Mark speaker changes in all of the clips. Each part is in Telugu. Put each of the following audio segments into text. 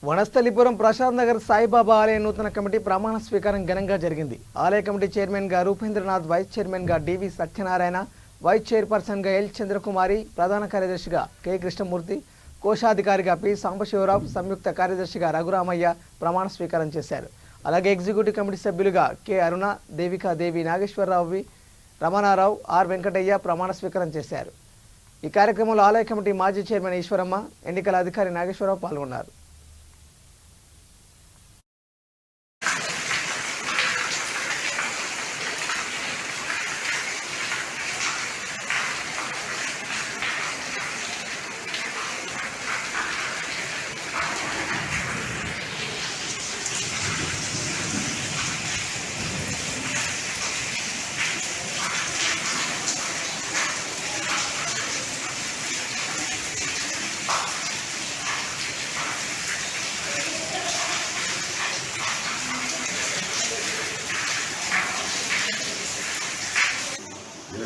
Speaker 1: వనస్థలిపురం ప్రసాద్ నగర్ సాయిబాబా ఆలయ నూతన కమిటీ ప్రమాణ స్వీకారం ఘనంగా జరిగింది. ఆలయ కమిటీ చైర్మన్ గా రూపేంద్రనాథ్, వైస్ చైర్మన్ గా డివి సత్యనారాయణ, వైస్ చైర్పర్సన్ గా ఎల్ చంద్రకుమారి, ప్రధాన కార్యదర్శిగా కె కృష్ణమూర్తి, కోశాధికారిగా పి సాంబశివరావు, సంయుక్త కార్యదర్శిగా రఘురామయ్య ప్రమాణ స్వీకారం చేశారు. అలాగే ఎగ్జిక్యూటివ్ కమిటీ సభ్యులుగా కె అరుణ, దేవికాదేవి, నాగేశ్వరరావు, రమణారావు, ఆర్ వెంకటయ్య ప్రమాణ స్వీకారం చేశారు. ఈ కార్యక్రమంలో ఆలయ కమిటీ మాజీ చైర్మన్ ఈశ్వరమ్మ, ఎన్నికల అధికారి నాగేశ్వరరావు పాల్గొన్నారు.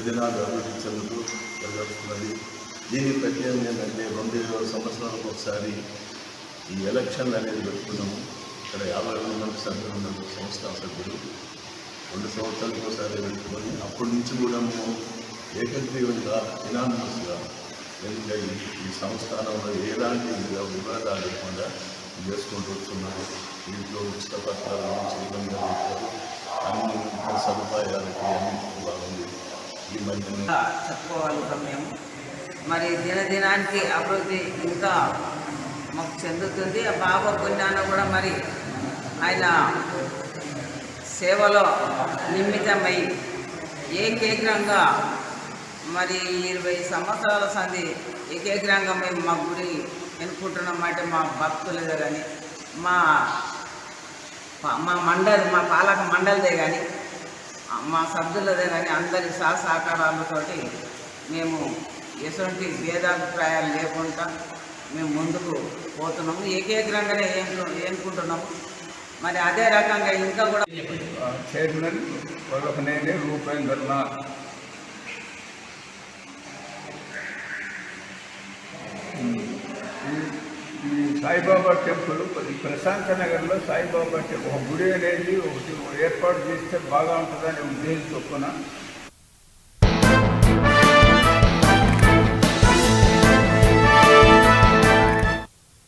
Speaker 2: దినాలు అభివృద్ధి చెందుతూ జరుగుతున్నది. దీని ప్రత్యేకం ఏంటంటే 2 సంవత్సరాలకు ఒకసారి ఈ ఎలక్షన్లు అనేది పెట్టుకున్నాము. ఇక్కడ 52 మంది సభ్యులు ఉన్నారు, సంస్థా సభ్యులు. 2 సంవత్సరాలకు ఒకసారి పెట్టుకొని అప్పటి నుంచి కూడా మేము ఏకగ్రీవంగా ఇనానిమస్గా ఎందుకంటే ఈ సంస్థానంలో ఎలాంటి వివాదాలు లేకుండా చేసుకుంటూ వస్తున్నాము. దీంట్లో ఉచిత పత్రాలు చేయడం జరుగుతుంది. అన్ని సదుపాయాలకి అన్నింటికి బాగుంది.
Speaker 3: చెప్పుకోవాలి మేము మరి దినదినానికి అభివృద్ధి ఇంకా మాకు చెందుతుంది. బాబా పుణ్యాన కూడా మరి ఆయన సేవలో నిమిత్తమై ఏకగ్రంగా మరి 20 సంవత్సరాల సంది ఏకగ్రంగా మేము మా గుడి ఎన్నుకుంటున్నామంటే మా భక్తులదే కానీ మా మండలి, మా పాలక మండలిదే కానీ మా సభ్యులదే కానీ అందరి సహకారాలతోటి మేము ఎటువంటి భేదాభిప్రాయాలు లేకుండా మేము ముందుకు పోతున్నాము. ఏకగ్రంగానే ఎన్నుకుంటున్నాము. మరి అదే రకంగా ఇంకా కూడా
Speaker 4: చైర్మన్ వల్లభనేని రూపేంద్రనాథ్, ఈ సాయిబాబా టెంపుల్ ప్రశాంత నగర్లో సాయిబాబా టెంపుల్ ఒక గుడి అనేది ఒకటి ఏర్పాటు చేస్తే బాగా ఉంటుందని ఉద్దేశం చొప్పున